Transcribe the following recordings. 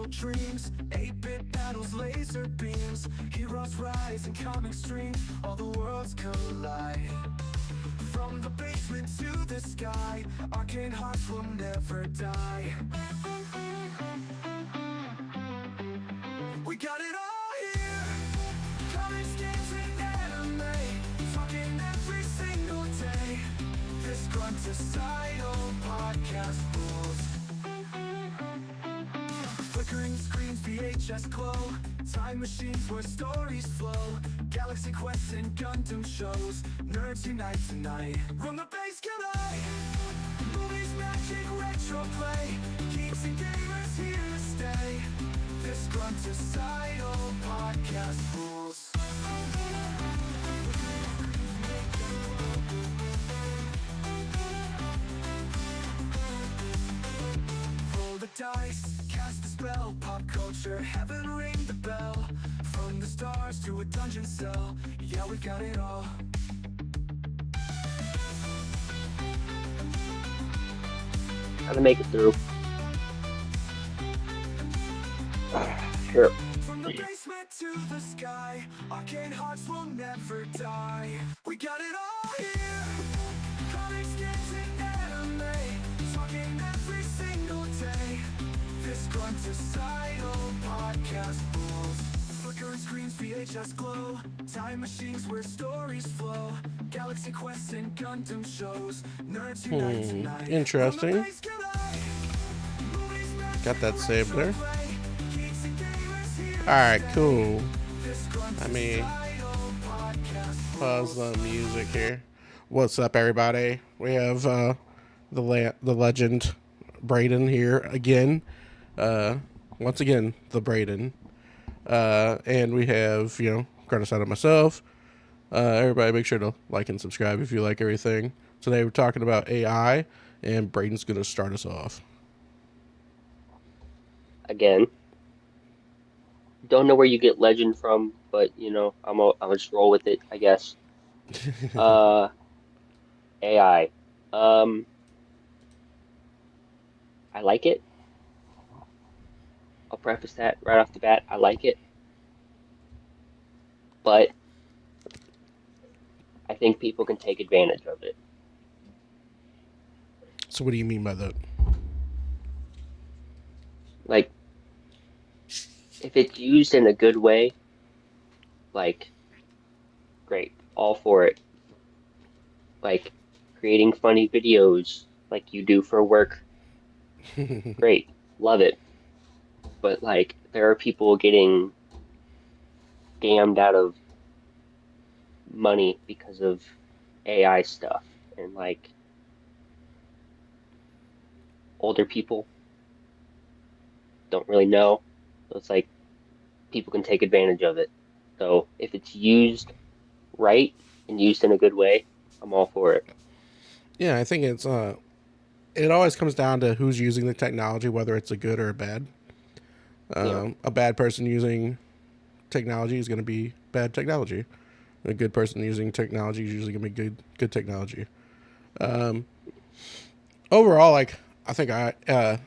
dreams, 8-bit battles, laser beams, heroes rise in comic streams, all the worlds collide. From the basement to the sky, arcane hearts will never die. We got it all here, comics, games, and anime, talking every single day. This Grunticidal podcast rules. Flickering screens, VHS glow, time machines where stories flow, galaxy quests and Gundam shows, nerds unite tonight. Run the base collide, movies, magic, retro play, geeks and gamers here to stay. This Grunticidal podcast rules. Roll the dice, cast a spell, pop culture, heaven ring the bell. From the stars to a dungeon cell, yeah, we got it all. How to make it through. Sure. From the basement to the sky, arcane hearts will never die. We got it all here, comics, games, and anime, talking every single day. This Grunticidal podcast rules. Flickering screens, VHS glow, time machines where stories flow, galaxy quests and Gundam shows, nerds unite tonight. Interesting. Got that saved there. Alright, cool. Let me pause the music here. What's up, everybody? We have the legend Braden here again. Once again, the Braden. And we have, Grunticidal myself. Everybody make sure to like and subscribe if you like everything. Today we're talking about AI, and Braden's going to start us off. Again. Don't know where you get legend from, but I'll just roll with it, I guess. AI. I like it. I'll preface that right off the bat. I like it. But I think people can take advantage of it. So what do you mean by that? Like, if it's used in a good way, great, all for it. Like, creating funny videos like you do for work, great, love it. But, there are people getting scammed out of money because of AI stuff. And, older people don't really know. So it's people can take advantage of it. So if it's used right and used in a good way, I'm all for it. Yeah, I think it's it always comes down to who's using the technology, whether it's a good or a bad. A bad person using technology is going to be bad technology. A good person using technology is usually going to be good technology. Overall, I think AI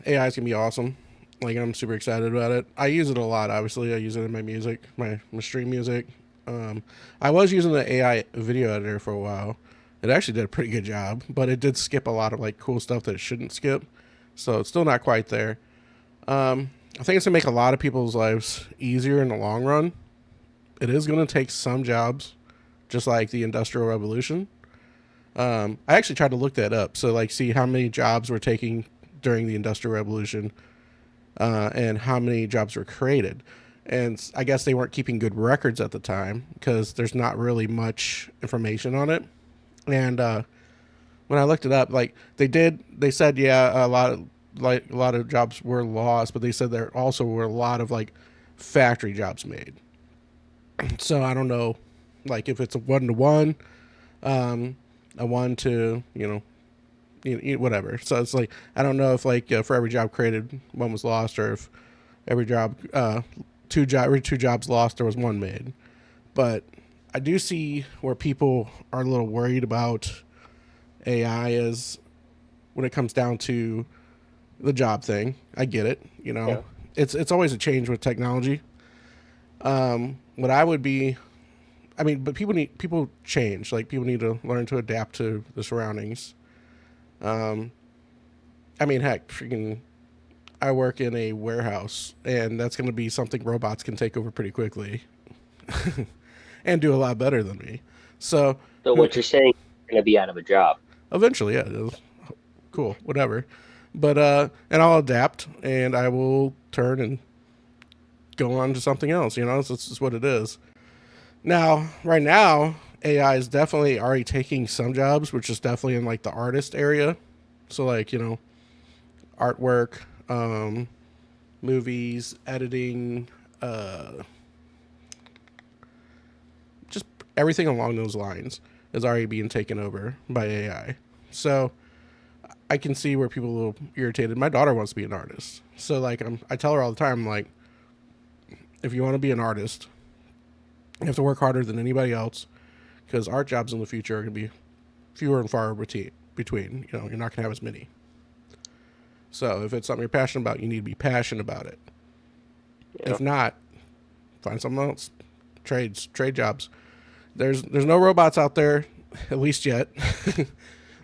is going to be awesome. I'm super excited about it. I use it a lot, obviously. I use it in my music, my stream music. I was using the AI video editor for a while. It actually did a pretty good job, but it did skip a lot of cool stuff that it shouldn't skip. So it's still not quite there. I think it's going to make a lot of people's lives easier in the long run. It is going to take some jobs, just like the Industrial Revolution. I actually tried to look that up. So see how many jobs were taking during the Industrial Revolution. And how many jobs were created. And I guess they weren't keeping good records at the time because there's not really much information on it. And when I looked it up, they said, yeah, a lot of jobs were lost, but they said there also were a lot of factory jobs made. So I don't know, if it's a 1-to-1, a 1 to, whatever. So it's I don't know if for every job created, one was lost, or if every job, two jobs lost, there was one made. But I do see where people are a little worried about AI is when it comes down to the job thing. I get it, it's always a change with technology. What I would be, I mean, but people change. Like people need to learn to adapt to the surroundings. Um, I mean, heck, freaking, I work in a warehouse, and that's going to be something robots can take over pretty quickly, and do a lot better than me. So, So what you're saying, you're gonna be out of a job. eventually, yeah, cool, whatever. But and I'll adapt, and I will turn and go on to something else. You know, so it's just what it is. Now, right now, AI is definitely already taking some jobs, which is definitely in like the artist area. So like artwork, um, movies, editing, just everything along those lines is already being taken over by AI. So I can see where people are irritated. My daughter wants to be an artist, so like I tell her all the time, like, if you want to be an artist, you have to work harder than anybody else because art jobs in the future are going to be fewer and far between. You know, you're not going to have as many. So if it's something you're passionate about, you need to be passionate about it. Yeah. If not, find something else. Trade jobs. There's no robots out there, at least yet,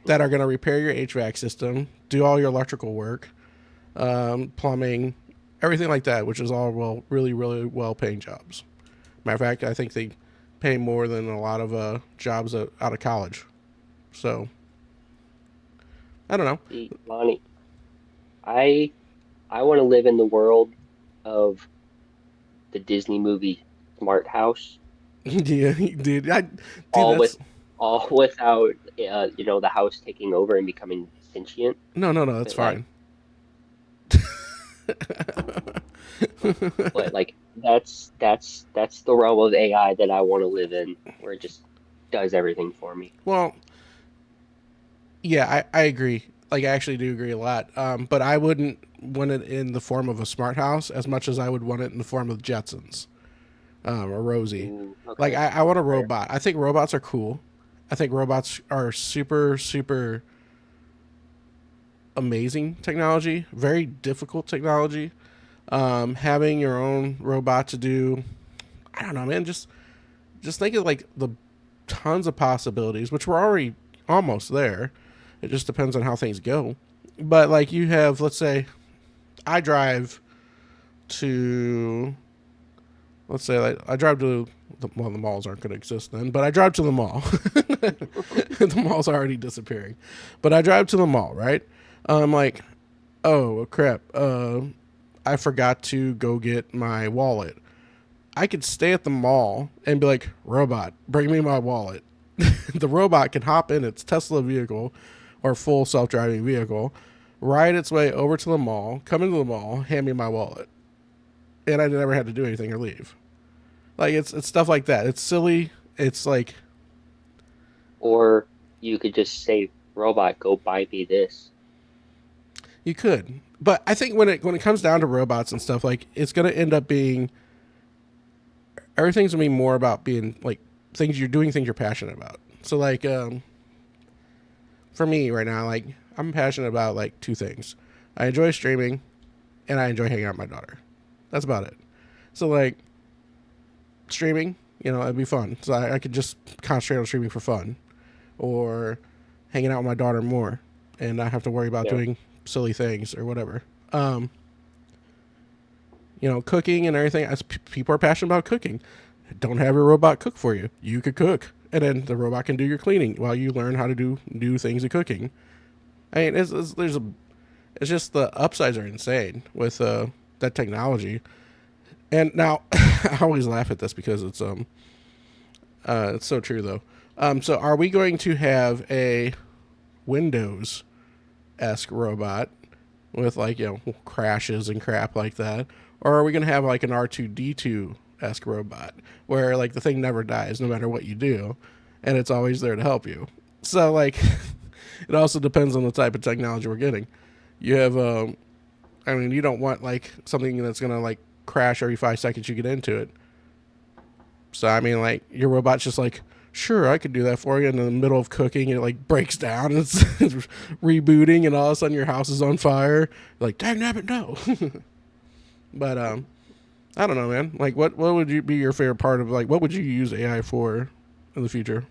that are going to repair your HVAC system, do all your electrical work, plumbing, everything like that, which is all really well paying jobs. Matter of fact, I think they pay more than a lot of jobs out of college. So I don't know. See, Lonnie, I I want to live in the world of the Disney movie Smart House, Yeah, dude, all that's all without the house taking over and becoming sentient. no, that's But like fine. but like that's the realm of AI that I want to live in, where it just does everything for me. Well, yeah, I agree. Like, I actually do agree a lot. But I wouldn't want it in the form of a smart house as much as I would want it in the form of Jetsons, or Rosie. Ooh, Like, okay, I want a that's fair. robot. I think robots are cool. I think robots are super amazing technology, very difficult technology. Having your own robot to do, I don't know, man, just think of like the tons of possibilities, which we're already almost there. It just depends on how things go. But like you have, let's say, I drive to, let's say, like, I drive to well, the malls aren't going to exist then, but I drive to the mall. The mall's already disappearing, but I drive to the mall, right? I'm like, oh crap, I forgot to go get my wallet. I could stay at the mall and be like, robot, bring me my wallet. The robot can hop in its Tesla vehicle or full self-driving vehicle, ride its way over to the mall, come into the mall, hand me my wallet, and I never had to do anything or leave. Like it's stuff like that. It's silly. It's like Or you could just say, "Robot, go buy me this." you could, but I think when it comes down to robots and stuff, like it's gonna end up being everything's gonna be more about being like things you're doing, things you're passionate about. So like for me right now, like I'm passionate about like two things. I enjoy streaming, and I enjoy hanging out with my daughter. That's about it. So like streaming, it'd be fun. So I could just concentrate on streaming for fun, or hanging out with my daughter more, and not have to worry about Yeah. doing silly things or whatever. Cooking and everything. As people are passionate about cooking, don't have your robot cook for you. You could cook, and then the robot can do your cleaning while you learn how to do new things of cooking. I mean, it's just the upsides are insane with that technology. And now, I always laugh at this because it's so true though. So are we going to have a Windows esque robot with like crashes and crap like that, or are we going to have like an R2D2 esque robot where like the thing never dies no matter what you do, and it's always there to help you? So like, it also depends on the type of technology we're getting. You have I mean, you don't want like something that's gonna like crash every 5 seconds you get into it. So I mean, like your robot's just like, sure, I could do that for you. And in the middle of cooking, it like breaks down and it's rebooting, and all of a sudden your house is on fire. You're like, dang nabbit, no. But I don't know, man. Like, what would you be your favorite part of, like, what would you use AI for in the future?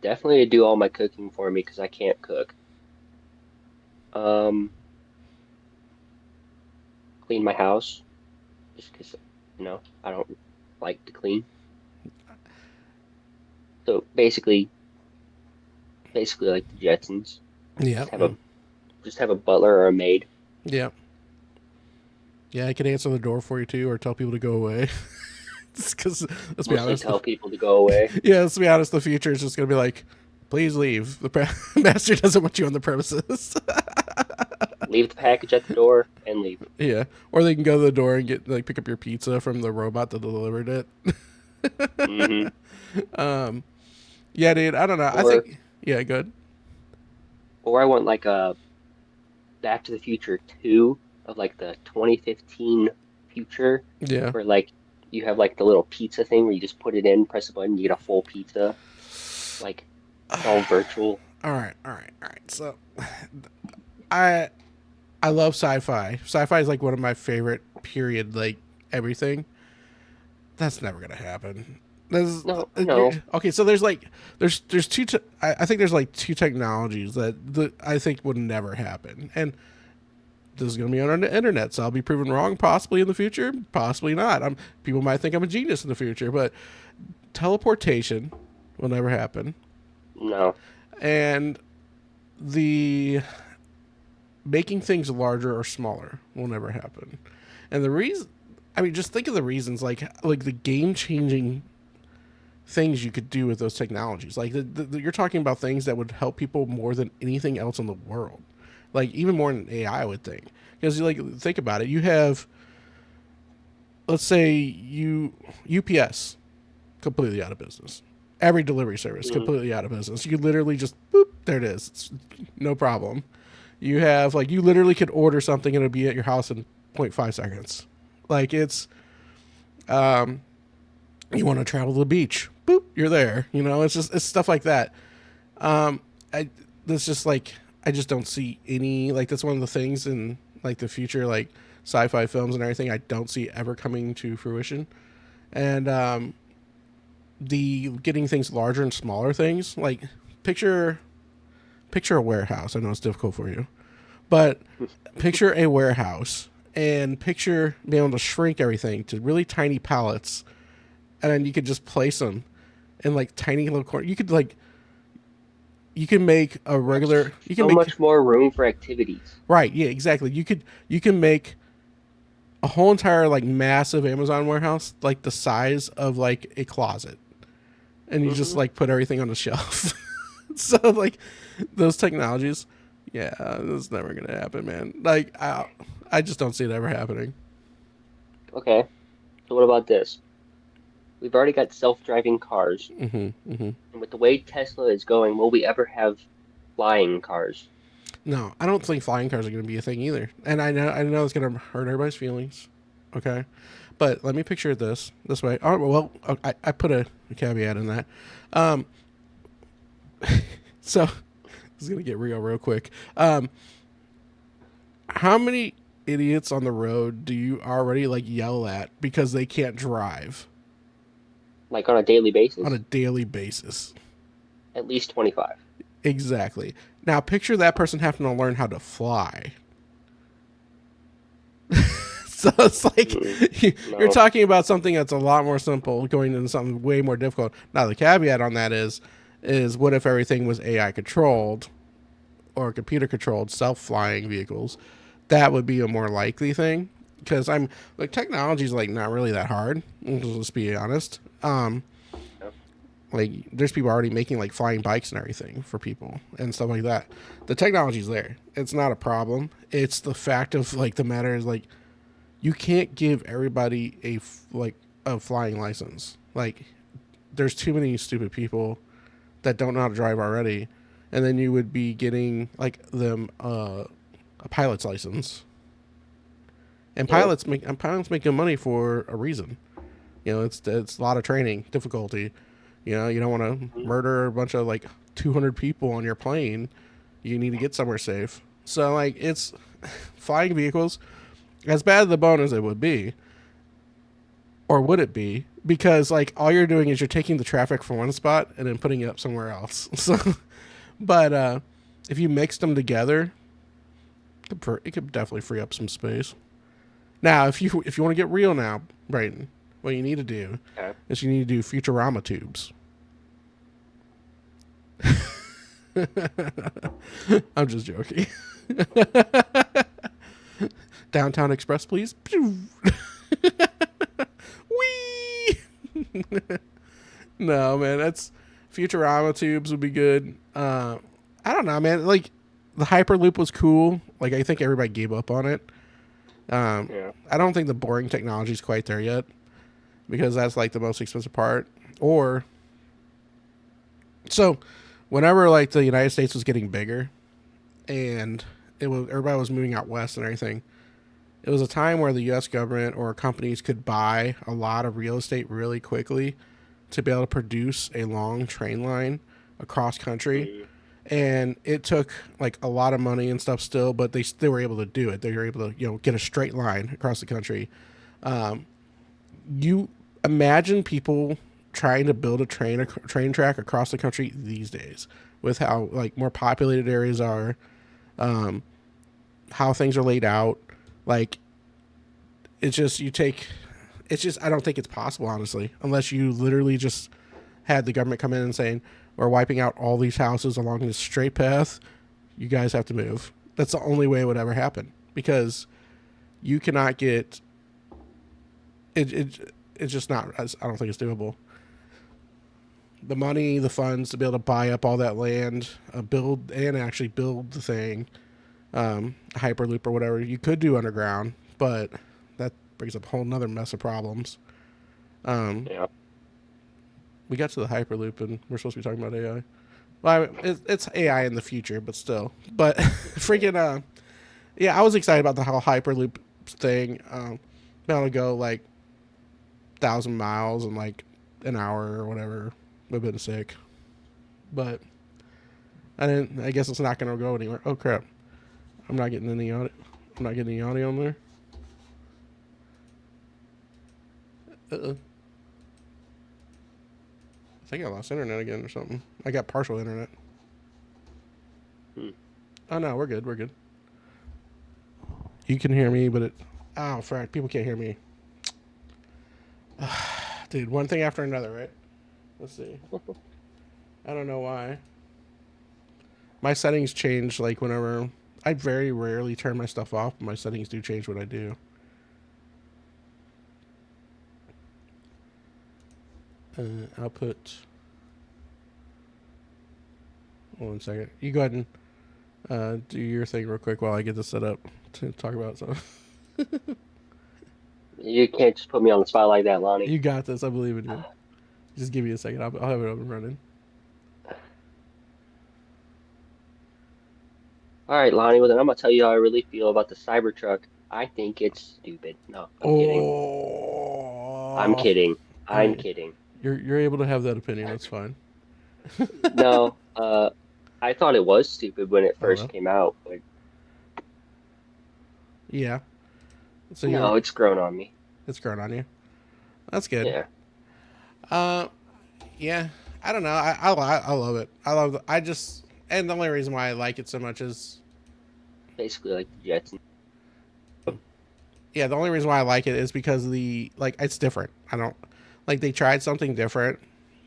Definitely to do all my cooking for me because I can't cook. Um, clean my house just because, I don't like to clean. So basically like the Jetsons. Yeah, Just have a just have a butler or a maid. yeah, yeah. I could answer the door for you too, or tell people to go away. Because let's be Mostly honest, tell people to go away. yeah, let's be honest. The future is just gonna be like, please leave. The master doesn't want you on the premises. Leave the package at the door and leave. Yeah, or they can go to the door and get like pick up your pizza from the robot that delivered it. Hmm. Yeah, dude. I don't know. I Or think yeah, good. or I want like a Back to the Future 2 of like the 2015 future Yeah. where like you have like the little pizza thing where you just put it in, press a button, you get a full pizza. Like it's all virtual. All right, all right, all right. So, I I love sci-fi. Sci-fi is like one of my favorite period like everything. That's never gonna happen. There's No, I know. okay. So there's like there's two. I think there's like two technologies that I think would never happen, and this is gonna be on the internet. So I'll be proven wrong, possibly in the future, possibly not. People might think I'm a genius in the future, but teleportation will never happen, No. and the making things larger or smaller will never happen. And the reason, I mean, just think of the reasons, like the game changing things you could do with those technologies. Like you're talking about things that would help people more than anything else in the world. Like even more than AI, I would think. Because like think about it, you have, let's say UPS completely out of business. Every delivery service Mm. completely out of business. You could literally just boop, there it is. It's no problem. You have like you literally could order something and it'll be at your house in zero point 0.5 seconds. Like it's you want to travel to the beach, boop, you're there. You know, it's stuff like that. I that's just like I just don't see any like that's one of the things in like the future like sci-fi films and everything I don't see ever coming to fruition. And the getting things larger and smaller things like picture picture a warehouse. I know it's difficult for you, but picture a warehouse and picture being able to shrink everything to really tiny pallets, and then you could just place them in like tiny little corner. You could like you can make a regular. You can So make much more room for activities. right. Yeah, exactly. You can make a whole entire like massive Amazon warehouse like the size of like a closet, and you just Hmm. like put everything on the shelf. So like those technologies, yeah, that's never gonna happen, man. Like I just don't see it ever happening. Okay. So what about this? We've already got self-driving cars, Hmm. and with the way Tesla is going, will we ever have flying cars? No, I don't think flying cars are gonna be a thing either. And I know it's gonna hurt everybody's feelings. Okay, but let me picture it this way. Oh well, I put a caveat in that. Um, so this is gonna get real quick. How many idiots on the road do you already like yell at because they can't drive Like on a daily on a basis? daily basis? At least 25. Exactly. Now picture that person having to learn how to fly. So it's like Mm, you're no. talking about something that's a lot more simple going into something way more difficult. Now the caveat on that is what if everything was AI controlled or computer controlled self-flying vehicles? That would be a more likely thing because I'm like technology is like not really that hard. Let's be honest. No. Like there's people already making like flying bikes and everything for people and stuff like that. The technology's there. It's not a problem. It's the fact of like the matter is like you can't give everybody like a flying license. Like there's too many stupid people that don't know how to drive already, and then you would be getting like them a pilot's license. And Yeah. pilots make good money for a reason. You know, it's a lot of training, difficulty. You know, you don't want to Mhm. murder a bunch of like 200 people on your plane, you need to get somewhere safe. So like it's flying vehicles, as bad as the bone as it would be, or would it be? Because like all you're doing is you're taking the traffic from one spot and then putting it up somewhere else. So, but if you mix them together, it could definitely free up some space. Now, if you want to get real now, Brayton, what you need to do is you need to do Futurama tubes. I'm just joking. Downtown Express, please. Whee! No, man, that's Futurama tubes would be good. I don't know, man. Like the Hyperloop was cool. Like I think everybody gave up on it. I don't think the boring technology is quite there yet, because that's like the most expensive part. Or so whenever like the United States was getting bigger and everybody was moving out west and everything, it was a time where the US government or companies could buy a lot of real estate really quickly to be able to produce a long train line across country. And it took like a lot of money and stuff still, but they were able to do it. They were able to, get a straight line across the country. You imagine people trying to build a train track across the country these days with how like more populated areas are, how things are laid out. Like it's just I don't think it's possible, honestly, unless you literally just had the government come in and saying, we're wiping out all these houses along this straight path. You guys have to move. That's the only way it would ever happen, because you cannot get it. It's just not. I don't think it's doable. The money, the funds to be able to buy up all that land, build the thing, Hyperloop or whatever you could do underground, but that brings up a whole nother mess of problems. Yeah. We got to the Hyperloop and we're supposed to be talking about AI. Well, it's AI in the future, but still. But freaking, yeah, I was excited about the whole Hyperloop thing. Being able to go like 1,000 miles in like an hour or whatever would have been sick. But I guess it's not going to go anywhere. Oh crap! I'm not getting any audio. I'm not getting any audio on there. I think I lost internet again or something. I got partial internet. Oh no, we're good. We're good. You can hear me, but oh frack, people can't hear me. Dude, one thing after another, right? Let's see. I don't know why. My settings change like whenever. I very rarely turn my stuff off, but my settings do change when I do. Output. Hold on a second. You go ahead and do your thing real quick while I get this set up to talk about something. You can't just put me on the spot like that, Lonnie. You got this. I believe in you. Just give me a second. I'll have it up and running. All right, Lonnie. Well, then I'm gonna tell you how I really feel about the Cybertruck. I think it's stupid. No, I'm kidding. I'm kidding. I'm kidding. You're able to have that opinion. That's fine. No, I thought it was stupid when it first well. came out, but Yeah. So no, it's grown on me. It's grown on you. That's good. Yeah. Yeah. I don't know. I love it. And the only reason why I like it so much is Basically like the Jets. the only reason why I like it is because it's different. I don't like they tried something different.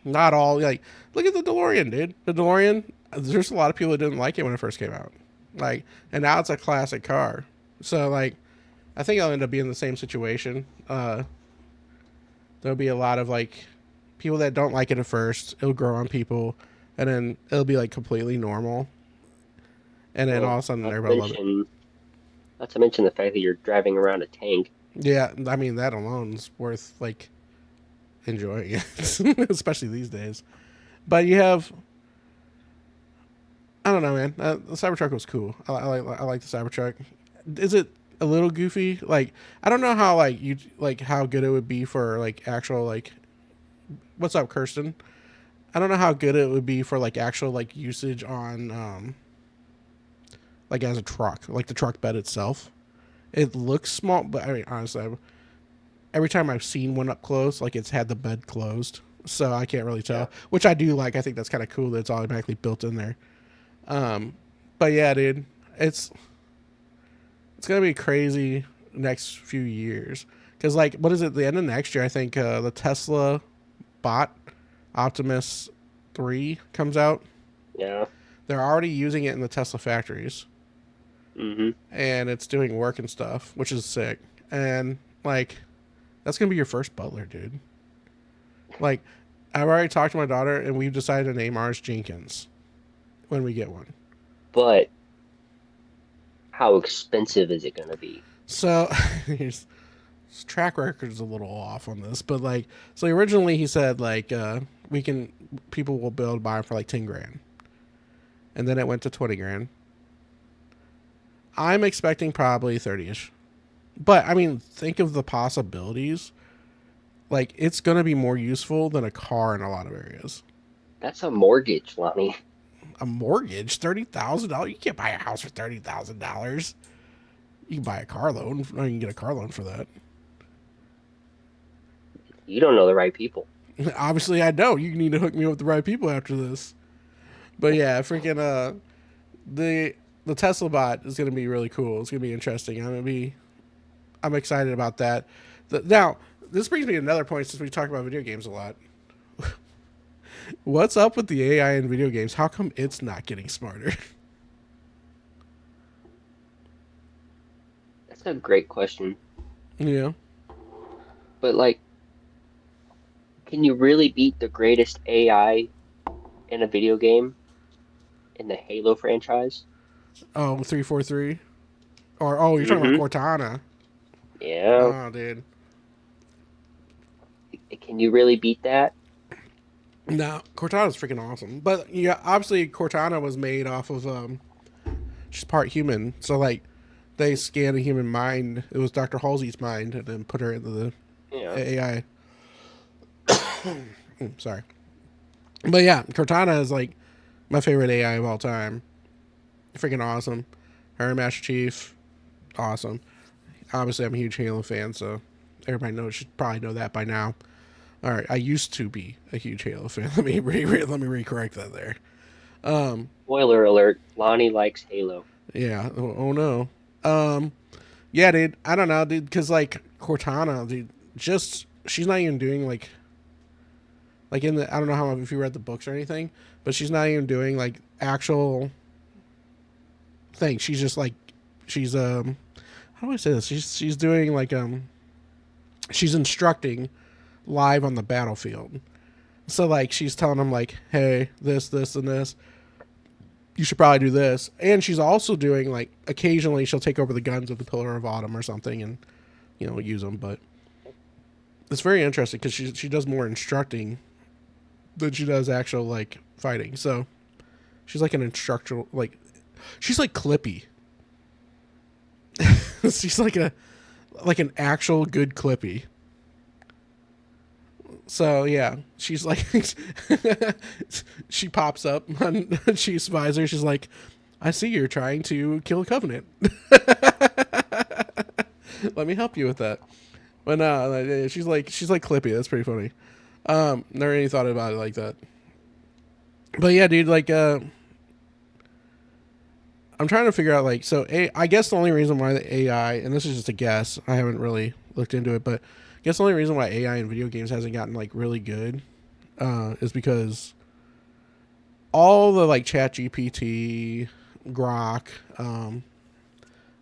Not all like look at the DeLorean, dude. The DeLorean, there's a lot of people that didn't like it when it first came out. And now it's a classic car. So I think I'll end up being in the same situation. There'll be a lot of people that don't like it at first. It'll grow on people, and then it'll be completely normal. And then all of a sudden everybody loves it. Not to mention the fact that you're driving around a tank. Yeah, I mean that alone is worth enjoying it, especially these days. But you have, I don't know, man. The Cybertruck was cool. I like the Cybertruck. Is it a little goofy? I don't know how how good it would be for actual what's up, Kirsten? I don't know how good it would be for like actual like usage on like as a truck, like the truck bed itself. It looks small, but I mean honestly, every time I've seen one up close, like it's had the bed closed, so I can't really tell. Yeah. Which I do like. I think that's kind of cool that it's automatically built in there. Um, but yeah, dude, it's gonna be crazy next few years. Because like, what is it? The end of next year, I think the Tesla bot Optimus 3 comes out. Yeah. They're already using it in the Tesla factories, Mm-hmm. and it's doing work and stuff, which is sick. And like, that's gonna be your first butler, dude. Like, I've already talked to my daughter, and we've decided to name ours Jenkins when we get one. But how expensive is it gonna be? So his track record's a little off on this, but like, so originally he said like we can people will build buy 'em for like 10 grand, and then it went to 20 grand. I'm expecting probably 30ish, but I mean, think of the possibilities. Like, it's gonna be more useful than a car in a lot of areas. That's a mortgage, Lonnie. A mortgage, $30,000. You can't buy a house for $30,000. You can buy a car loan. Or you can get a car loan for that. You don't know the right people. Obviously, I know. You need to hook me up with the right people after this. But yeah, freaking the Tesla bot is gonna be really cool. It's gonna be interesting. I'm excited about that. Now, this brings me to another point since we talk about video games a lot. What's up with the AI in video games? How come it's not getting smarter? That's a great question. Yeah. But like, can you really beat the greatest AI in a video game in the Halo franchise? Oh, 343. Or oh, you're talking Mm-hmm. about Cortana. Yeah. Oh, dude. Can you really beat that? No, Cortana's freaking awesome. But yeah, obviously Cortana was made off of she's part human. So like they scanned a human mind. It was Dr. Halsey's mind and then put her into the Yeah. AI. Sorry. But yeah, Cortana is like my favorite AI of all time. Freaking awesome. Her and Master Chief, awesome. Obviously I'm a huge Halo fan, so everybody should probably know that by now. All right, I used to be a huge Halo fan. Let me recorrect that there. Spoiler alert, Lonnie likes Halo. Yeah. Oh no. Yeah, dude. I don't know, dude. Because like Cortana, dude, just she's not even doing like in the I don't know how if you read the books or anything, but she's not even doing like actual things. She's just like she's how do I say this? She's doing like she's instructing live on the battlefield. So like she's telling them like, hey, this, and this. You should probably do this. And she's also doing like occasionally she'll take over the guns of the Pillar of Autumn or something and use them. But it's very interesting because she does more instructing than she does actual like fighting. So she's like an instructor, like she's like Clippy. She's like an actual good Clippy. So yeah, she's like, she pops up and she spies her. She's like, I see you're trying to kill a Covenant. Let me help you with that. But no, she's like Clippy. That's pretty funny. Never really thought about it like that. But yeah, dude, like, I'm trying to figure out like, so I guess the only reason why the AI, and this is just a guess, I haven't really looked into it, but I guess the only reason why AI in video games hasn't gotten like really good is because all the like Chat GPT, Grok, I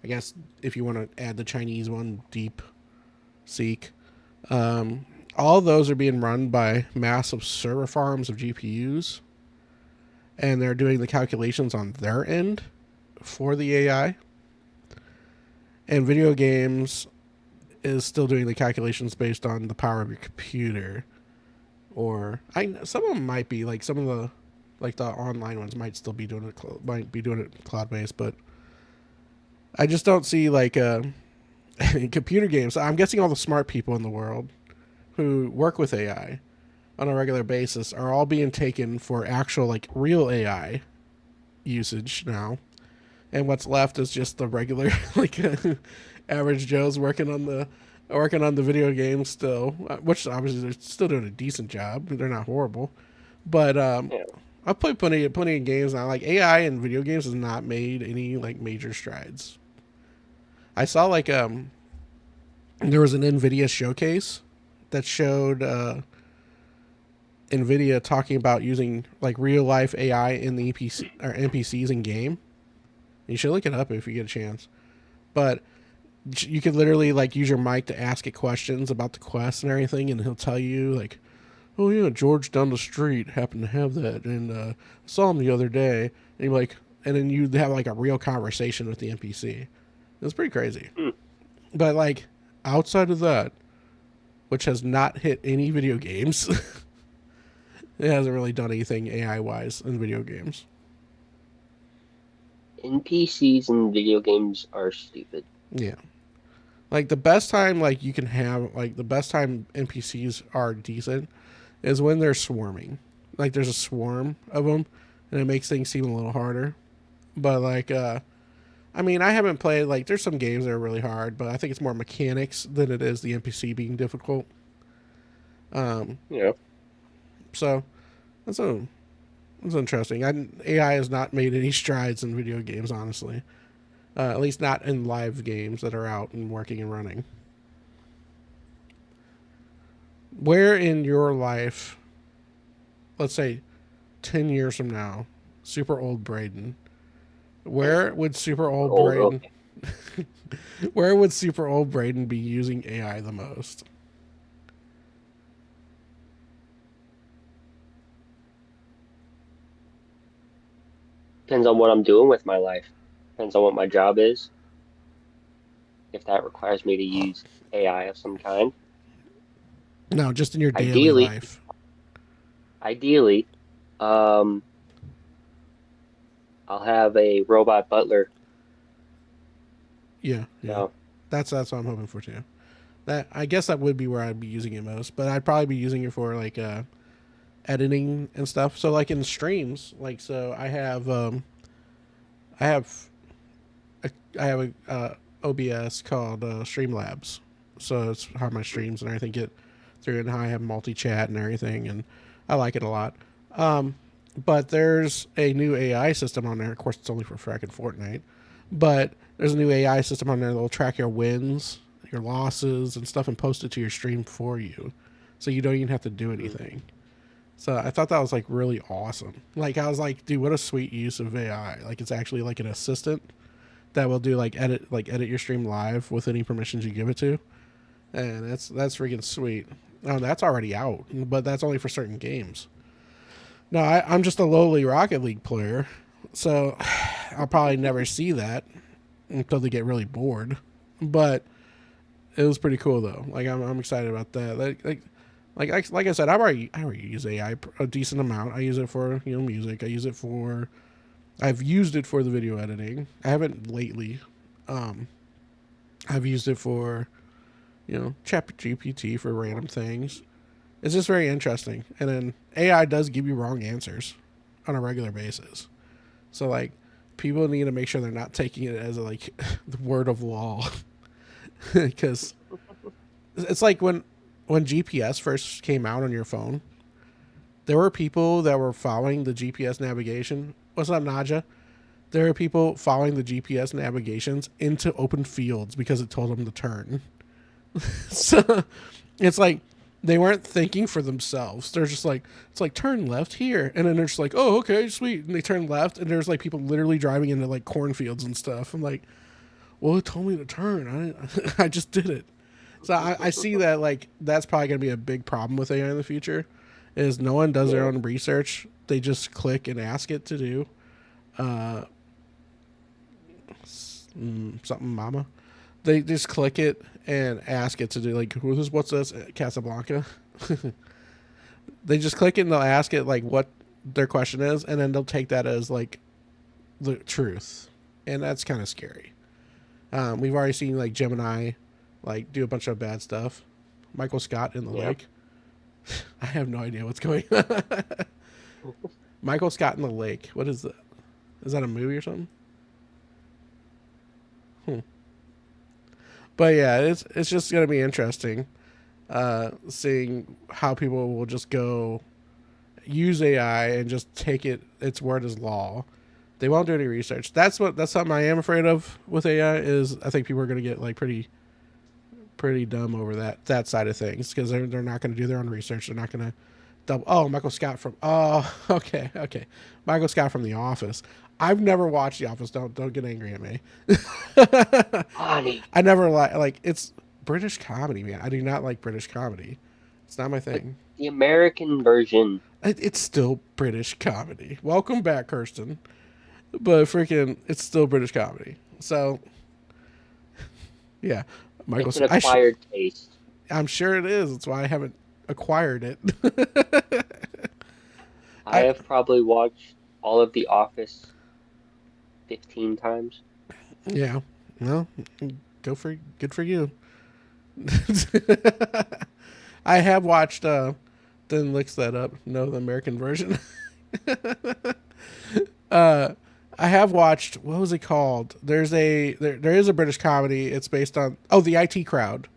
guess if you want to add the Chinese one, Deep Seek, all of those are being run by massive server farms of GPUs, and they're doing the calculations on their end for the AI. And video games is still doing the calculations based on the power of your computer. Or some of them might be like some of the like the online ones might still be doing it cloud based, but I just don't see like computer games. I'm guessing all the smart people in the world who work with AI on a regular basis are all being taken for actual like real AI usage now, and what's left is just the regular like average Joe's working on the video games still, which obviously they're still doing a decent job. They're not horrible, but Yeah. I've played plenty of games now. Like AI in video games has not made any like major strides. I saw like there was an Nvidia showcase that showed Nvidia talking about using like real life AI in the EPC or NPCs in game. You should look it up if you get a chance. But you could literally like use your mic to ask it questions about the quest and everything, and he'll tell you like, "Oh yeah, George down the street happened to have that, and saw him the other day." And you're like, and then you have like a real conversation with the NPC. It's pretty crazy. Hmm. But like outside of that, which has not hit any video games, it hasn't really done anything AI wise in video games. NPCs in video games are stupid. Yeah. Like the best time like you can have like the best time NPCs are decent is when they're swarming. Like there's a swarm of them and it makes things seem a little harder. But like I mean, I haven't played like there's some games that are really hard, but I think it's more mechanics than it is the NPC being difficult. Um Yeah. so that's a that's interesting. AI has not made any strides in video games, honestly. At least not in live games that are out and working and running. Where in your life, let's say 10 years from now, super old Braden, where would super old Old, Braden okay. where would super old Braden be using AI the most? Depends on what I'm doing with my life. Depends on what my job is. If that requires me to use AI of some kind. No, just in your daily Ideally, life. ideally, um, I'll have a robot butler. Yeah, yeah. No, That's what I'm hoping for too. That I guess that would be where I'd be using it most, but I'd probably be using it for like editing and stuff. So like in streams, like so I have I have a OBS called Streamlabs. So it's how my streams and everything get through and how I have multi chat and everything, and I like it a lot. Um, but there's a new AI system on there. Of course, it's only for fracking Fortnite, but there's a new AI system on there that will track your wins, your losses, and stuff, and post it to your stream for you, so you don't even have to do anything. So I thought that was like really awesome. Like I was like, dude, what a sweet use of AI. Like it's actually like an assistant that will do like edit your stream live with any permissions you give it to, and that's freaking sweet. Oh, that's already out, but that's only for certain games. No, I'm just a lowly Rocket League player, so I'll probably never see that until they get really bored. But it was pretty cool though. Like I'm excited about that. Like I said, I already use AI a decent amount. I use it for music. I've used it for the video editing. I haven't lately. I've used it for Chat GPT for random things. It's just very interesting. And then AI does give you wrong answers on a regular basis. So like people need to make sure they're not taking it as like the word of law because it's like when GPS first came out on your phone, there were people that were following the GPS navigation. What's up, Naja? There are people following the GPS navigations into open fields because it told them to turn. So it's like they weren't thinking for themselves. They're just like, it's like turn left here, and then they're just like, oh, okay, sweet, and they turn left, and there's like people literally driving into like cornfields and stuff. I'm like, well, it told me to turn. I just did it. So I see that like that's probably gonna be a big problem with AI in the future, is no one does their yeah. own research. They just click and ask it to do something, mama. They just click it and ask it to do like what's this Casablanca. They just click it and they'll ask it like what their question is, and then they'll take that as like the truth, and that's kind of scary. We've already seen like Gemini like do a bunch of bad stuff. Michael Scott in the Yeah. lake. I have no idea what's going on. Michael Scott in the Lake. What is that? Is that a movie or something? Hmm. But yeah, it's just gonna be interesting, seeing how people will just go use AI and just take its word as law. They won't do any research. That's something I am afraid of with AI. Is I think people are gonna get like pretty dumb over that side of things because they're not gonna do their own research. They're not gonna double. Oh, Michael Scott from. Oh, okay. Michael Scott from The Office. I've never watched The Office. Don't get angry at me. Funny. I never like it's British comedy, man. I do not like British comedy. It's not my But thing. the American version, It's still British comedy. Welcome back, Kirsten. But freaking, it's still British comedy. So yeah, it's Michael's. an acquired taste. I'm sure it is. That's why I haven't acquired it. I I have probably watched all of The Office 15 times. yeah. Well, good for you. I have watched. Then looks that up. No, the American version. uh, I have watched. What was it called? There is a British comedy. It's based on the IT Crowd.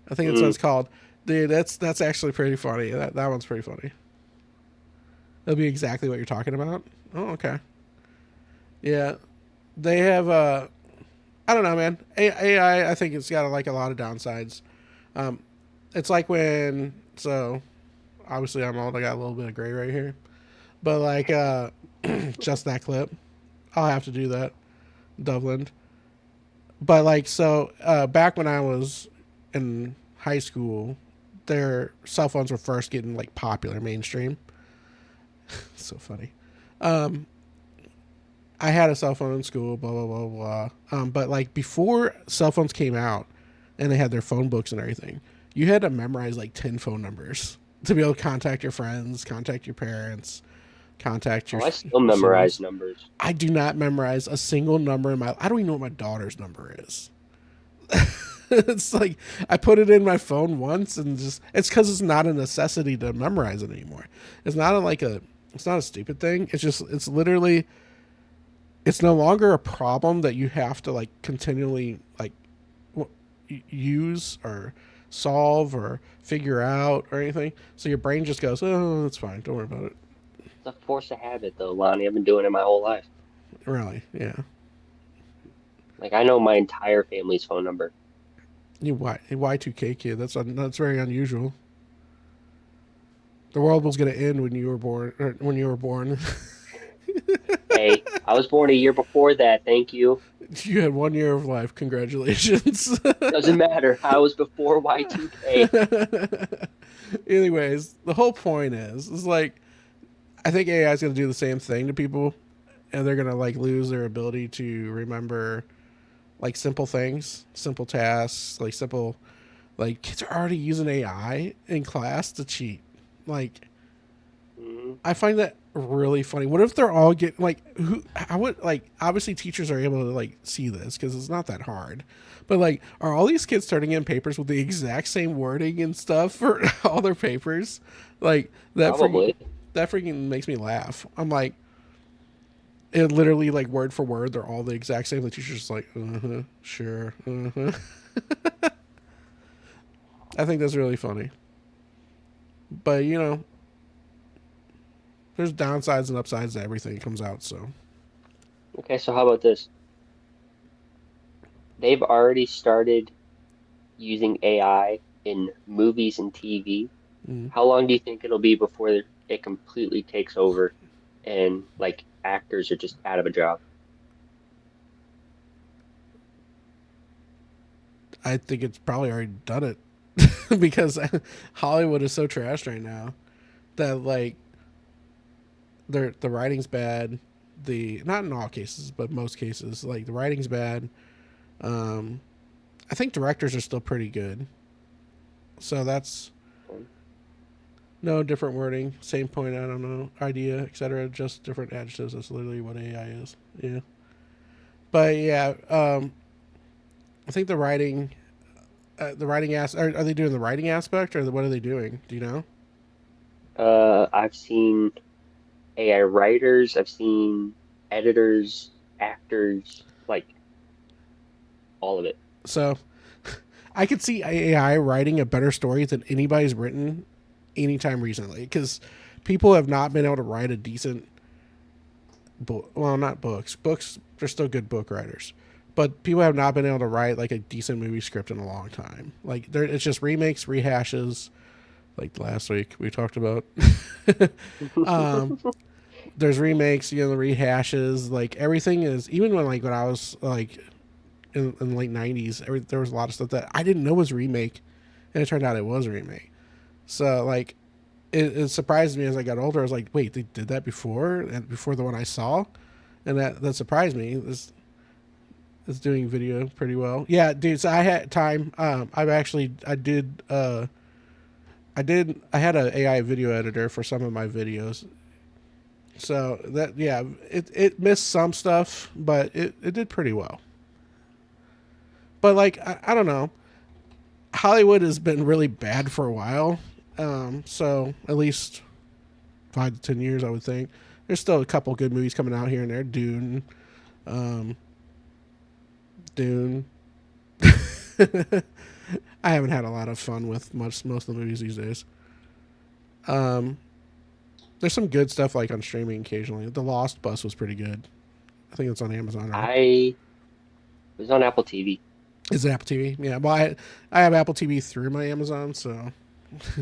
I think that's what Mm, it's called. Dude, that's actually pretty funny. That one's pretty funny. That'll be exactly what you're talking about. Oh, okay. Yeah, they have. I don't know, man. AI, I think it's got like a lot of downsides. Um, it's like when so obviously I'm old. I got a little bit of gray right here, but like just that clip. I'll have to do that, Dublin. But like back when I was in high school, their cell phones were first getting like popular mainstream. So funny. Um, I had a cell phone in school, blah blah blah blah. But like before cell phones came out, and they had their phone books and everything, you had to memorize like 10 phone numbers to be able to contact your friends, contact your parents, contact oh, your I still memorize siblings. numbers. I do not memorize a single number in my. I don't even know what my daughter's number is. It's like I put it in my phone once and just it's because it's not a necessity to memorize it anymore. It's not it's not a stupid thing. It's literally it's no longer a problem that you have to like continually like use or solve or figure out or anything. So your brain just goes, oh, that's fine. Don't worry about it. It's a force of habit, though, Lonnie. I've been doing it my whole life. Really, yeah. Like, I know my entire family's phone number. You Y2K kid. That's very unusual. The world was gonna end when you were born. Or when you were born, Hey, I was born a year before that, thank you. you had 1 year of life. Congratulations. Doesn't matter. I was before Y2K. Anyways, the whole point is like I think AI is gonna do the same thing to people, and they're gonna like lose their ability to remember like simple things, simple tasks, like simple like kids are already using AI in class to cheat. Like Mm, I find that really funny. What if they're all get like who? I would like obviously teachers are able to like see this because it's not that hard, but like are all these kids turning in papers with the exact same wording and stuff for all their papers? Like probably. that freaking makes me laugh. I'm like it literally like word for word they're all the exact same. The teacher's just like sure I think that's really funny, but there's downsides and upsides to everything that comes out. So Okay, so how about this? They've already started using AI in movies and TV. mm, How long do you think it'll be before it completely takes over and like actors are just out of a job? I think it's probably already done it because Hollywood is so trashed right now that like the writing's bad. The not in all cases, but most cases, like the writing's bad. Um, I think directors are still pretty good. So that's Um, no different wording, same point. I don't know, idea, etc. Just different adjectives. That's literally what AI is. Yeah, but yeah, I think the writing are they doing the writing aspect or what are they doing? Do you know? I've seen AI writers, I've seen editors, actors, like all of it. So I could see AI writing a better story than anybody's written anytime recently because people have not been able to write a decent book. Well, not books. Books, they're still good book writers. But people have not been able to write like a decent movie script in a long time. Like it's just remakes, rehashes. Like last week we talked about. um, there's remakes, the rehashes. Like everything is even when I was like in the late '90s, there was a lot of stuff that I didn't know was a remake, and it turned out it was a remake. So like, it surprised me as I got older. I was like, wait, they did that before, and before the one I saw, and that surprised me. It's doing video pretty well. Yeah, dude. So I had time. I had an AI video editor for some of my videos. So that yeah, it missed some stuff, but it did pretty well. But like I don't know, Hollywood has been really bad for a while. So at least 5 to 10 years, I would think. There's still a couple good movies coming out here and there. Um, Dune. I haven't had a lot of fun with most of the movies these days. Um, there's some good stuff like on streaming occasionally. The Lost Bus was pretty good. I think it's on Amazon, right? I was on Apple TV. Is it Apple TV? Yeah. Well, I have Apple TV through my Amazon, so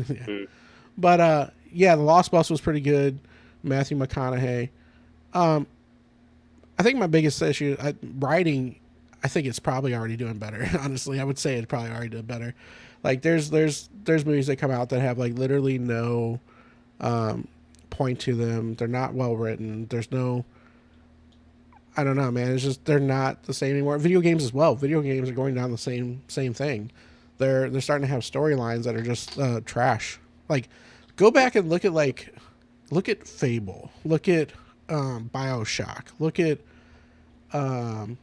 yeah. Hmm. But yeah, the Lost Bus was pretty good. Matthew McConaughey. Um, I think my biggest issue writing. I think it's probably already doing better. Honestly, I would say it's probably already doing better. Like there's movies that come out that have like literally no point to them. They're not well written. There's no. I don't know, man. It's just they're not the same anymore. Video games as well. Video games are going down the same thing. They're starting to have storylines that are just trash. Like, go back and look at Fable. Look at BioShock. Look at um,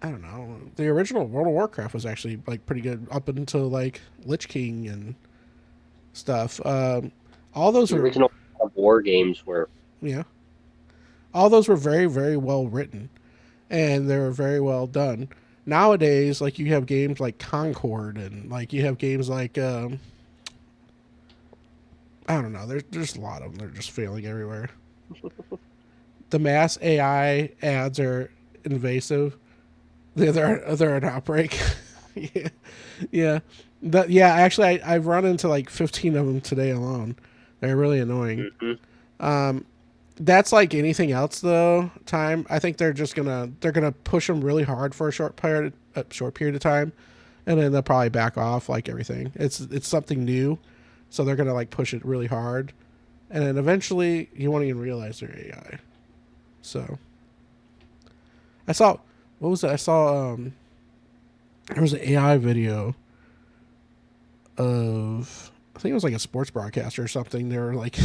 I don't know. The original World of Warcraft was actually like pretty good up until like Lich King and stuff. All those The were original war games were yeah. All those were very very well written, and they were very well done. Nowadays, like you have games like Concord, and like you have games like I don't know. There's a lot of them. They're just failing everywhere. The mass AI ads are invasive. They're an outbreak. Yeah, yeah. Yeah. Actually, I've run into like 15 of them today alone. They're really annoying. mhm. Um, that's like anything else though. Time. I think they're gonna push them really hard for a short period of time, and then they'll probably back off like everything. It's something new, so they're gonna like push it really hard, and then eventually you won't even realize they're AI. So I saw what was it? I saw there was an AI video of I think it was like a sports broadcaster or something. They were like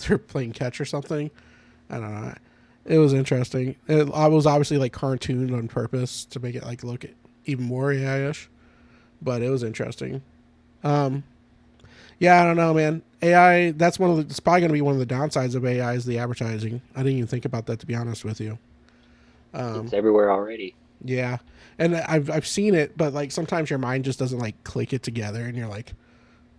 they're playing catch or something. I don't know. It was interesting. I was obviously like cartooned on purpose to make it like look even more AI-ish, but it was interesting. Um, yeah, I don't know, man. AI. That's one of the. It's probably going to be one of the downsides of AI is the advertising. I didn't even think about that to be honest with you. It's Um, everywhere already. yeah, and I've seen it, but like sometimes your mind just doesn't like click it together, and you're like,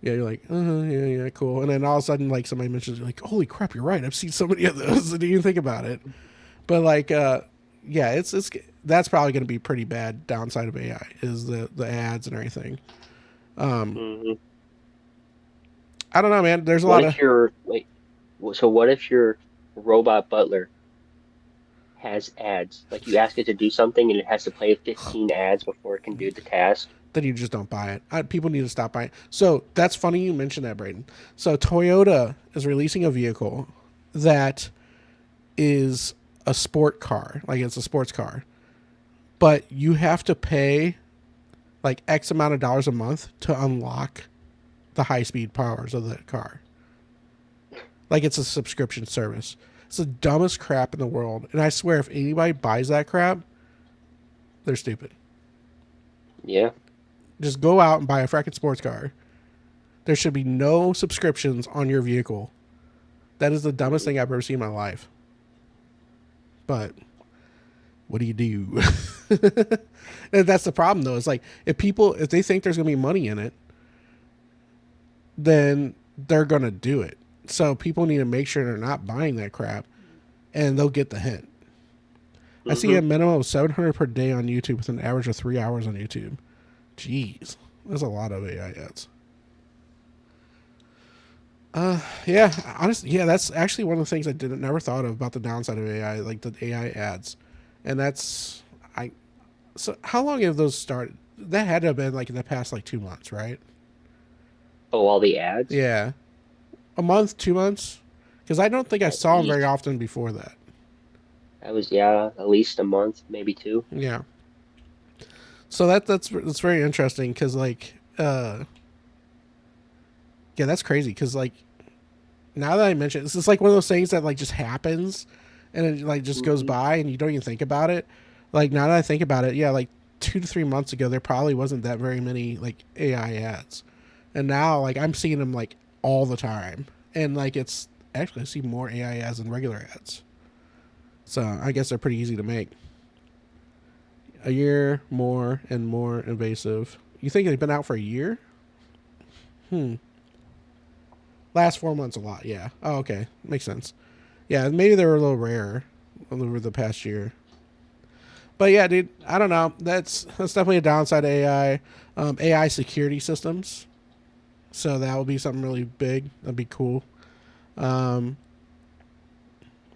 yeah, you're like, yeah, yeah, cool. And then all of a sudden, like somebody mentions, you're like, holy crap, you're right. I've seen so many of those. I didn't even think about it. But like, yeah, it's that's probably going to be pretty bad downside of AI is the ads and everything. Um, Hmm. I don't know, man. There's a What lot of if your like, so what if your robot butler has ads? Like you ask it to do something and it has to play 15 ads before it can do the task. that you just don't buy it. People need to stop buying. So that's funny you mentioned that, Braden. So Toyota is releasing a vehicle that is a sport car, like it's a sports car, but you have to pay like X amount of dollars a month to unlock the high speed powers of the car. Like it's a subscription service. It's the dumbest crap in the world. And I swear, if anybody buys that crap, they're stupid. Yeah. Just go out and buy a fracking sports car. There should be no subscriptions on your vehicle. That is the dumbest thing I've ever seen in my life. But what do you do? That's the problem, though. It's like if they think there's gonna be money in it, then they're gonna do it. So people need to make sure they're not buying that crap, and they'll get the hint. I see a minimum of 700 per day on YouTube with an average of 3 hours on YouTube. Jeez, that's a lot of AI ads. Yeah, honestly, yeah, that's actually one of the things I never thought of about the downside of AI, like the AI ads, and that's I. So how long have those started? That had to have been like in the past like 2 months, right? Oh, all the ads? Yeah, a month, 2 months, because I don't think I At saw them very least. often before that. That was, yeah, at least a month, maybe two. Yeah, so that's very interesting because yeah, that's crazy because now that I mention it, this is like one of those things that like just happens and it like just goes Hmm. by and you don't even think about it. Like now that I think about it, yeah, like 2 to 3 months ago there probably wasn't that very many like AI ads. And now like I'm seeing them like all the time. And like it's actually I see more AI ads than regular ads. So I guess they're pretty easy to make. A year more and more invasive. You think they've been out for a year? Hmm. Last 4 months a lot, yeah. Oh, okay. Makes sense. Yeah, maybe they were a little rarer over the past year. But yeah, dude, I don't know. That's definitely a downside of AI. AI security systems. So that would be something really big. That'd be cool. Um,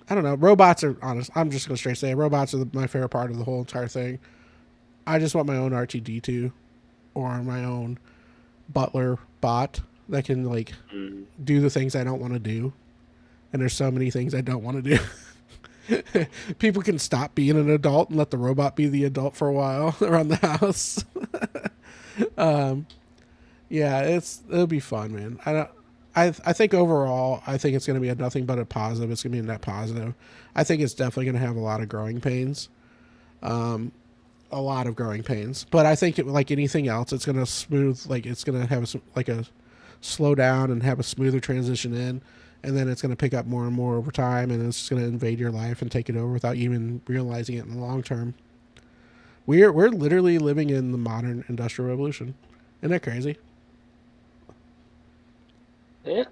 I don't know. Robots are honest. I'm just gonna straight say robots are my favorite part of the whole entire thing. I just want my own R2D2 or my own butler bot that can like Mm. do the things I don't want to do. And there's so many things I don't want to do. People can stop being an adult and let the robot be the adult for a while around the house. um, yeah, it'll be fun, man. I think overall, I think it's going to be a nothing but a positive. It's going to be a net positive. I think it's definitely going to have a lot of growing pains. A lot of growing pains, but I think like anything else, it's going to smooth. Like it's going to have a slow down and have a smoother transition in, and then it's going to pick up more and more over time, and it's just going to invade your life and take it over without even realizing it in the long term. We're literally living in the modern industrial revolution. Isn't that crazy? Yeah,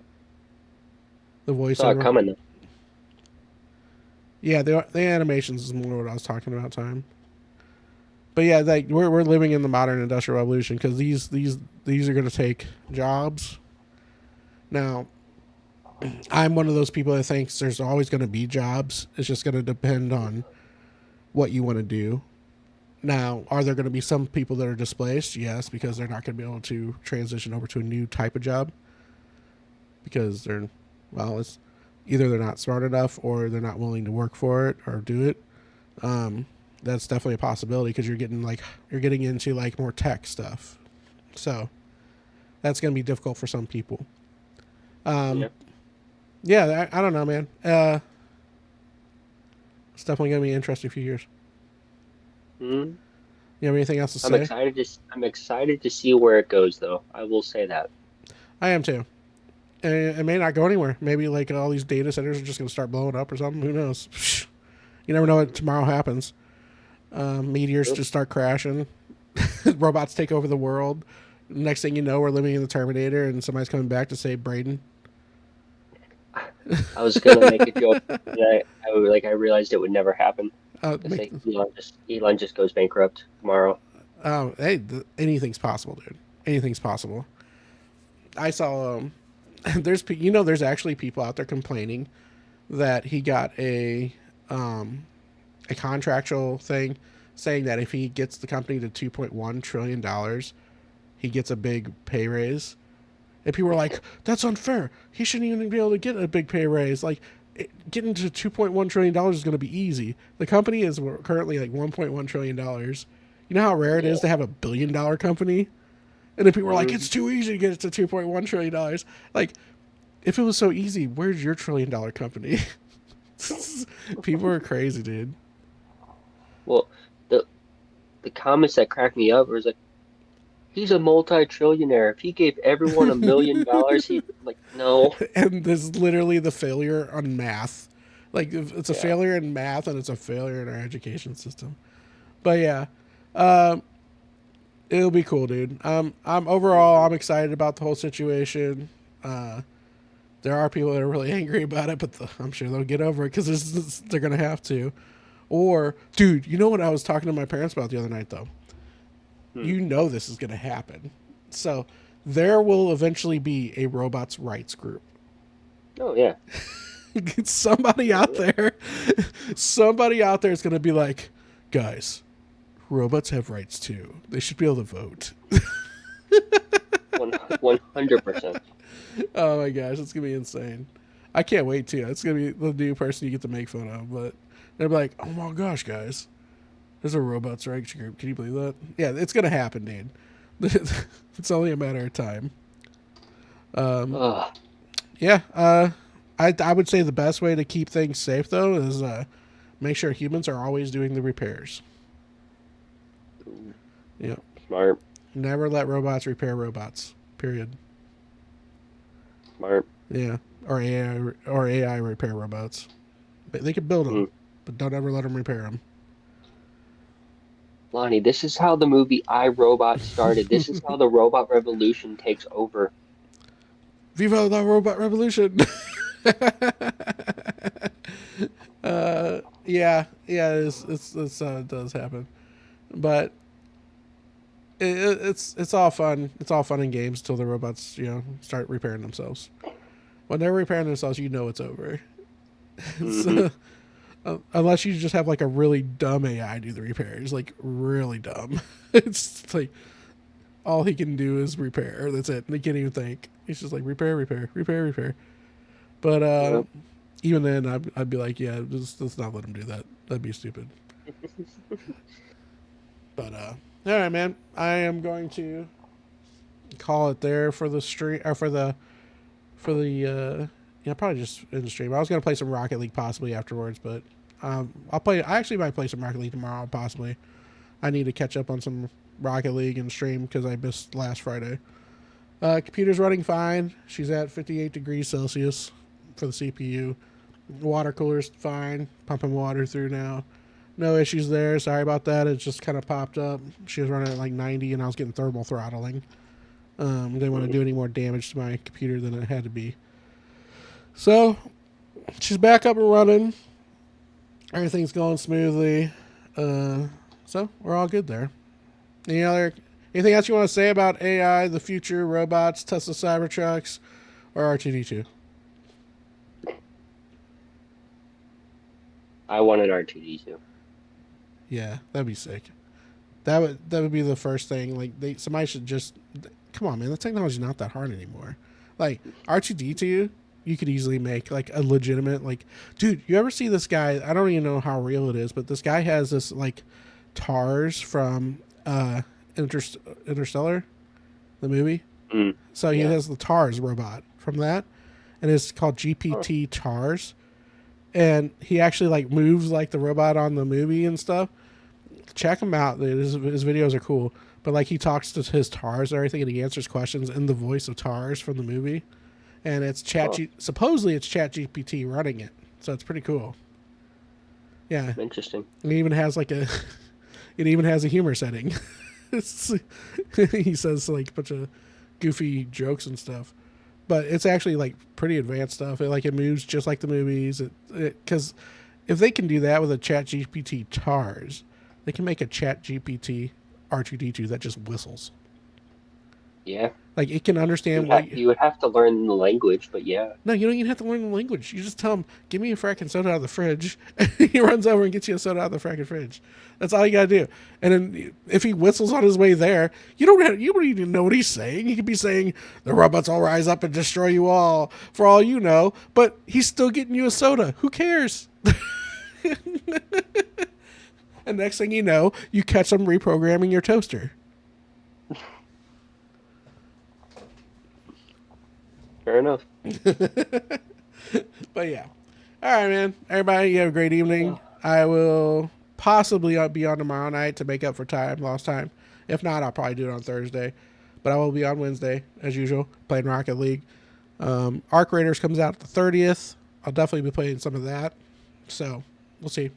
The saw it voiceover, coming. yeah, the animations is more what I was talking about. Time, but yeah, like we're living in the modern industrial revolution because these are going to take jobs. Now, I'm one of those people that thinks there's always going to be jobs. It's just going to depend on what you want to do. Now, are there going to be some people that are displaced? Yes, because they're not going to be able to transition over to a new type of job because it's either they're not smart enough or they're not willing to work for it or do it. Um, that's definitely a possibility because you're getting into like more tech stuff. So that's going to be difficult for some people. Um, Yeah. yeah, I don't know, man. It's definitely going to be an interesting few years. Mm. You have anything else to say? I'm excited to see where it goes, though. I will say that. I am too. And it may not go anywhere. Maybe like all these data centers are just going to start blowing up or something. Who knows? You never know what tomorrow happens. Meteors True. just start crashing. Robots take over the world. Next thing you know, we're living in the Terminator, and somebody's coming back to save Braden. I was gonna make a joke that I realized it would never happen. I Make, say Elon just goes bankrupt tomorrow. hey, anything's possible, dude. Anything's possible. I saw there's actually people out there complaining that he got a contractual thing saying that if he gets the company to $2.1 trillion, he gets a big pay raise. And people were like, "That's unfair. He shouldn't even be able to get a big pay raise. Like, getting to $2.1 trillion is going to be easy. The company is currently like $1.1 trillion. You know how rare it is Yeah. to have $1 billion company." And then people were like, Hmm. "It's too easy to get it to $2.1 trillion." Like, if it was so easy, where's your $1 trillion company? People are crazy, dude. Well, the comments that cracked me up was like, He's a multi-trillionaire. If he gave everyone $1 million, he'd like, no. And this is literally the failure on math. Like it's a Yeah. failure in math and it's a failure in our education system. But yeah, um, it'll be cool, dude. I'm overall I'm excited about the whole situation. Uh, there are people that are really angry about it, but I'm sure they'll get over it because they're gonna have to. Or, dude, you know what I was talking to my parents about the other night though? Hmm. You know this is gonna happen. So there will eventually be a robots' rights group. Oh yeah. somebody Oh out yeah. there, somebody out there is gonna be like, guys, robots have rights too. They should be able to vote. 100%. Oh my gosh, it's gonna be insane. I can't wait to. It's gonna be the new person you get to make fun of. But they're like, oh my gosh, guys, there's a robots rights group. Can you believe that? Yeah, it's gonna happen, dude. It's only a matter of time. Um, Ugh. yeah. I would say the best way to keep things safe though is make sure humans are always doing the repairs. Yeah. Smart. Never let robots repair robots. Period. Smart. Yeah. Or AI repair robots. But they can build them, Mm. but don't ever let them repair them. Lonnie, this is how the movie I, Robot started. This is how the robot revolution takes over. Viva la robot revolution! Yeah, it does happen, but it's all fun. It's all fun in games until the robots start repairing themselves. When they're repairing themselves, you know it's over. Hmm. So, unless you just have like a really dumb AI do the repairs, like really dumb. It's like all he can do is repair. That's it. And he can't even think. He's just like repair, repair, repair, repair. But Yep. even then, I'd be like, yeah, just let's not let him do that. That'd be stupid. But all right, man. I am going to call it there for the stream or for the probably just in the stream. I was gonna play some Rocket League possibly afterwards, but I'll play. I actually might play some Rocket League tomorrow possibly. I need to catch up on some Rocket League and stream because I missed last Friday. Computer's running fine. She's at 58 degrees Celsius for the CPU. Water cooler's fine. Pumping water through now. No issues there. Sorry about that. It just kind of popped up. She was running at like 90 and I was getting thermal throttling. Didn't want to do any more damage to my computer than it had to be. So, she's back up and running. Everything's going smoothly. So, we're all good there. Anything else you want to say about AI, the future, robots, Tesla Cybertrucks, or R2D2? I wanted R2D2. Yeah, that'd be sick. That would be the first thing. Like somebody should just come on, man. The technology's not that hard anymore. Like R2D2, you could easily make like a legitimate like, dude. You ever see this guy? I don't even know how real it is, but this guy has this like TARS from Interstellar, the movie. Mm. So he Yeah. has the TARS robot from that, and it's called Huh. GPT TARS. And he actually like moves like the robot on the movie and stuff. Check him out. His videos are cool. But like he talks to his TARS and everything, and he answers questions in the voice of TARS from the movie. And it's Huh. supposedly it's Chat GPT running it, so it's pretty cool. Yeah, Interesting. it even has like a it even has a humor setting. It's- he says like a bunch of goofy jokes and stuff, but it's actually like pretty advanced stuff. It moves just like the movies. Because if they can do that with a Chat GPT TARS, they can make a Chat GPT R2D2 that just whistles. Yeah. Like it can You understand would have you would have to learn the language, but yeah. No, you don't even have to learn the language. You just tell him, "Give me a fracking soda out of the fridge." He runs over and gets you a soda out of the fracking fridge. That's all you gotta do. And then if he whistles on his way there, you don't even know what he's saying. He could be saying, "The robots will rise up and destroy you all," for all you know. But he's still getting you a soda. Who cares? And next thing you know, you catch him reprogramming your toaster. Fair enough. But yeah. All right, man. Everybody, you have a great evening. I will possibly be on tomorrow night to make up for lost time. If not, I'll probably do it on Thursday. But I will be on Wednesday, as usual, playing Rocket League. Arc Raiders comes out the 30th. I'll definitely be playing some of that. So, we'll see.